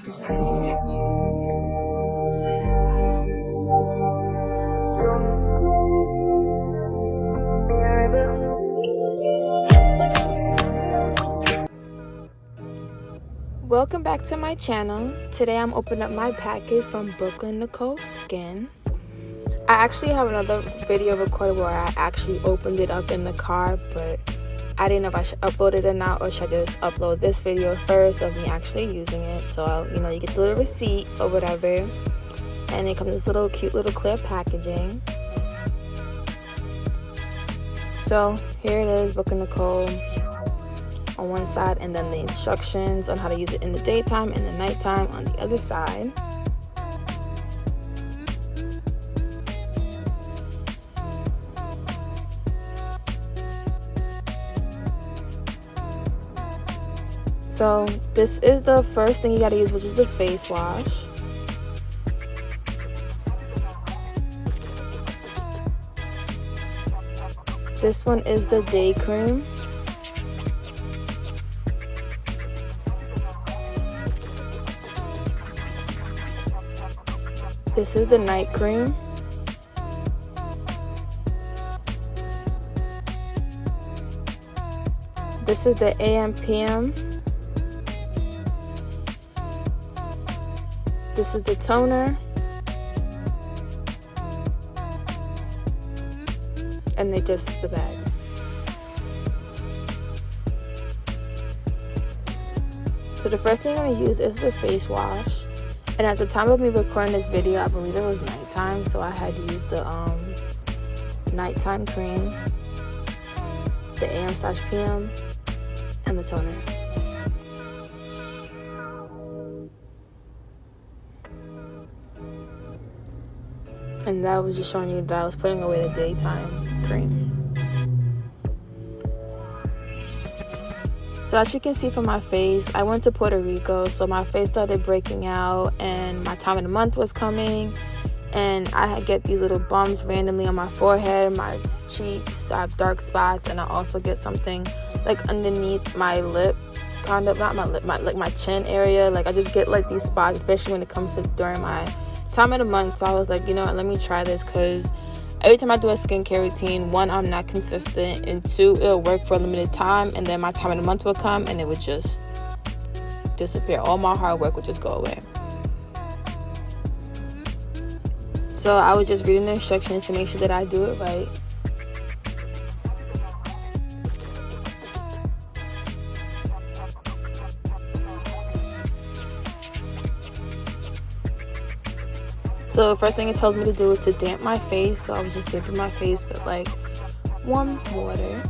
Welcome back to my channel. Today I'm opening up my package from Brooklyn Nicole Skin. I actually have another video recorded where I actually opened it up in the car, but I didn't know if I should upload it or not, or should I just upload this video first of me actually using it. So, you know, you get your little receipt or whatever, and it comes this little cute little clear packaging. So here it is, Brooklyn Nicole on one side, and then the instructions on how to use it in the daytime and the nighttime on the other side. So this is the first thing you gotta use, which is the face wash. This one is the day cream. This is the night cream. This is the AM PM. This is the toner. And they just the bag. So the first thing I'm going to use is the face wash. And at the time of me recording this video, I believe it was nighttime, so I had used the nighttime cream, the AM/PM, and the toner. And that was just showing you that I was putting away the daytime cream. So as you can see from my face, I went to Puerto Rico, so my face started breaking out and my time of the month was coming, and I get these little bumps randomly on my forehead, my cheeks. I have dark spots, and I also get something like underneath my lip, kind of, not my lip, my chin area. Like I just get like these spots, especially when it comes to during my time of the month. So I was like, you know what, let me try this, because every time I do a skincare routine, one, I'm not consistent, and two, it'll work for a limited time, and then my time of the month will come and it would just disappear. All my hard work would just go away. So I was just reading the instructions to make sure that I do it right. So the first thing it tells me to do is to damp my face. So I was just damping my face with like warm water.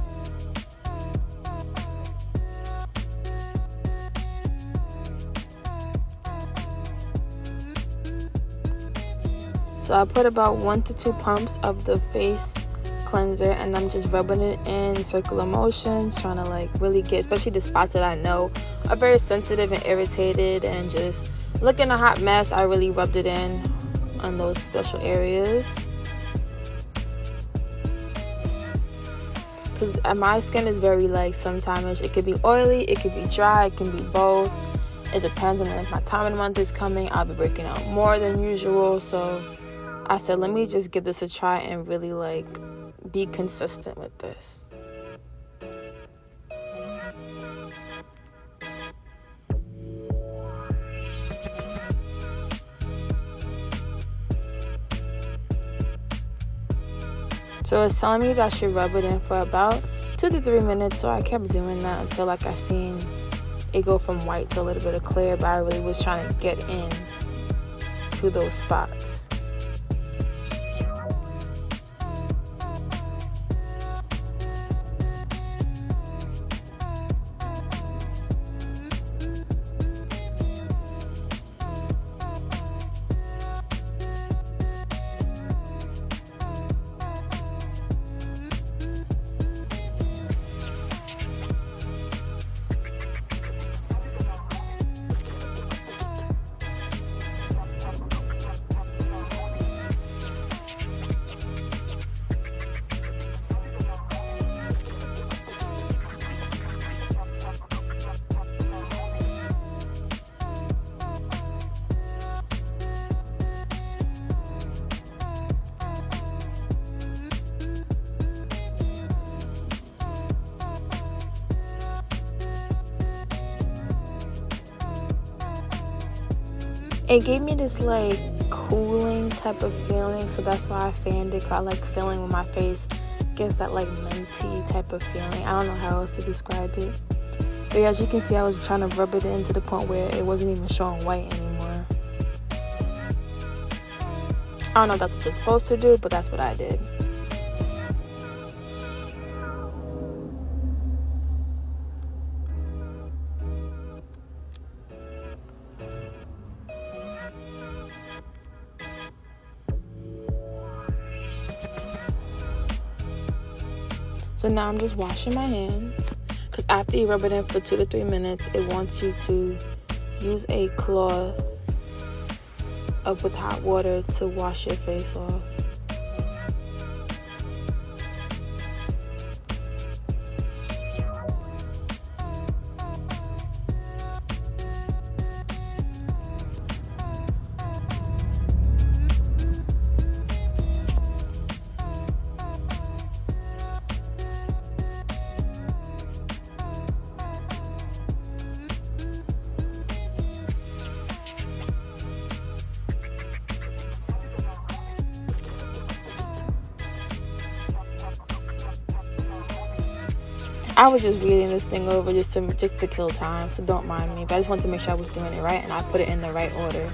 So I put about 1 to 2 pumps of the face cleanser, and I'm just rubbing it in circular motions, trying to like really get, especially the spots that I know are very sensitive and irritated and just looking a hot mess. I really rubbed it in on those special areas, because my skin is very like, sometimes it could be oily, it could be dry, it can be both. It depends on if my time of the month is coming. I'll be breaking out more than usual, so I said let me just give this a try and really like be consistent with this. So it's telling me that I should rub it in for about 2 to 3 minutes. So I kept doing that until like I seen it go from white to a little bit of clear. But I really was trying to get in to those spots. It gave me this like cooling type of feeling, so that's why I fanned it. 'Cause I like feeling with my face. Gets that like minty type of feeling. I don't know how else to describe it. But yeah, as you can see, I was trying to rub it in to the point where it wasn't even showing white anymore. I don't know if that's what you're supposed to do, but that's what I did. So now I'm just washing my hands, because after you rub it in for 2 to 3 minutes, it wants you to use a cloth up with hot water to wash your face off. I was just reading this thing over just to kill time, so don't mind me. But I just wanted to make sure I was doing it right and I put it in the right order.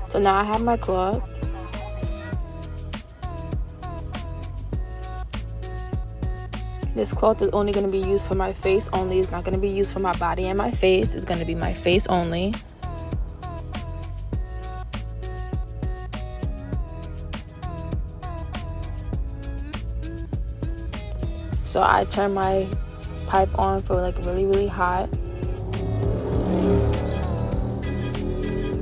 So now I have my cloth. This cloth is only going to be used for my face only. It's not going to be used for my body and my face. It's going to be my face only. So I turn my pipe on for like really hot.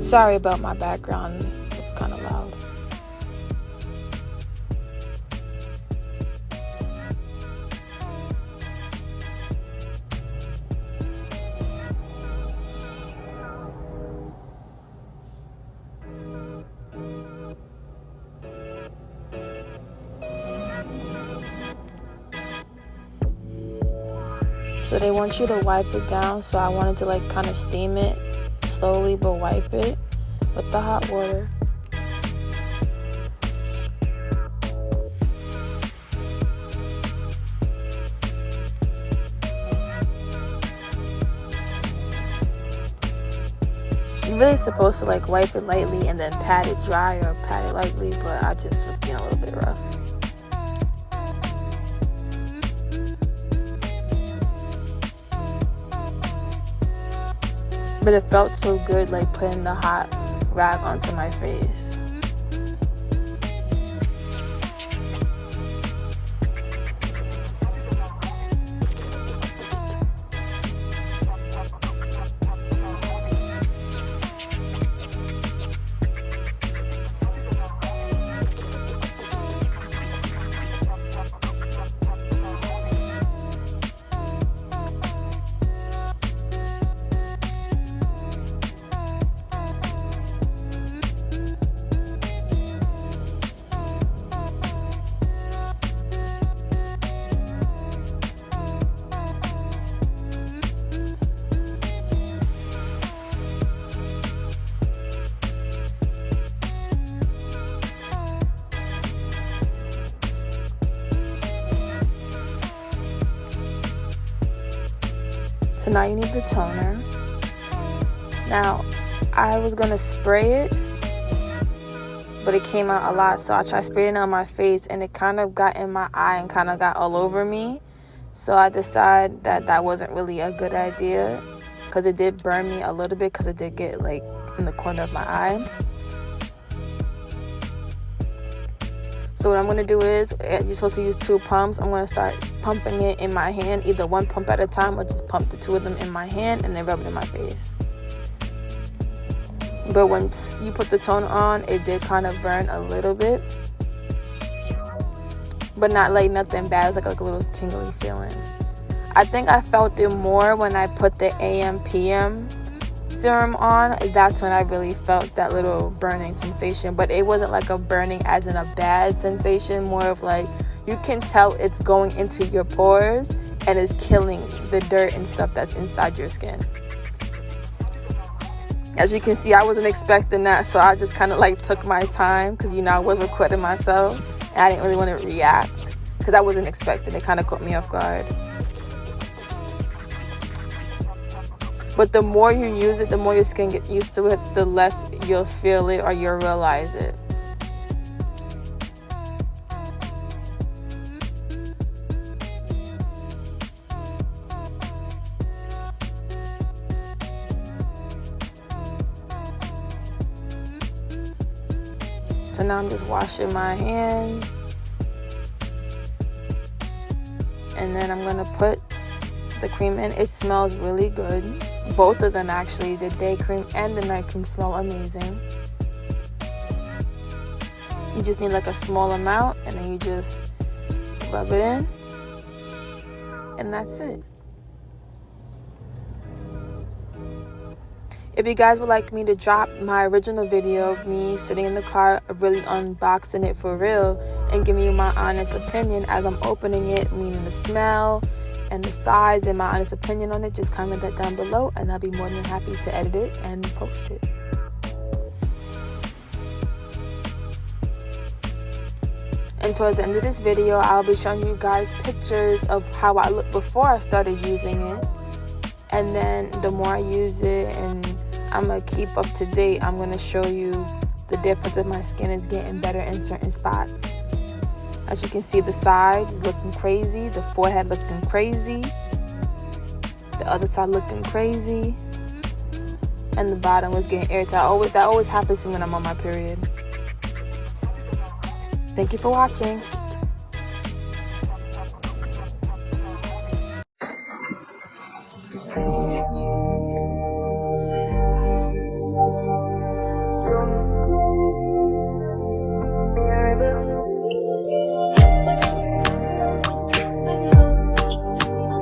Sorry about my background, it's kind of loud. So they want you to wipe it down, so I wanted to like kind of steam it slowly but wipe it with the hot water. You're really supposed to like wipe it lightly and then pat it dry or pat it lightly, but I just was being a little bit rough. But it felt so good, like putting the hot rag onto my face. So now you need the toner. Now, I was gonna spray it, but it came out a lot, so I tried spraying it on my face, and it kind of got in my eye and kind of got all over me. So I decided that that wasn't really a good idea, because it did burn me a little bit, because it did get like in the corner of my eye. So what I'm going to do is, you're supposed to use 2 pumps. I'm going to start pumping it in my hand, either 1 pump at a time or just pump the 2 of them in my hand and then rub it in my face. But once you put the toner on, it did kind of burn a little bit, but not like nothing bad. It was like a little tingly feeling. I think I felt it more when I put the AM PM serum on. That's when I really felt that little burning sensation, but it wasn't like a burning as in a bad sensation, more of like you can tell it's going into your pores and is killing the dirt and stuff that's inside your skin. As you can see, I wasn't expecting that, so I just kind of like took my time because, you know, I was recording myself and I didn't really want to react because I wasn't expecting it. Kind of caught me off guard. But the more you use it, the more your skin gets used to it, the less you'll feel it or you'll realize it. So now I'm just washing my hands. And then I'm gonna put the cream in. It smells really good. Both of them actually, the day cream and the night cream smell amazing. You just need like a small amount and then you just rub it in. And that's it. If you guys would like me to drop my original video of me sitting in the car, really unboxing it for real, and giving you my honest opinion as I'm opening it, meaning the smell and the size and my honest opinion on it, just comment that down below and I'll be more than happy to edit it and post it. And towards the end of this video, I'll be showing you guys pictures of how I looked before I started using it. And then the more I use it and I'm going to keep up to date, I'm going to show you the difference of my skin is getting better in certain spots. As you can see, the sides is looking crazy, the forehead looking crazy, the other side looking crazy, and the bottom was getting irritated. That always happens to me when I'm on my period. Thank you for watching.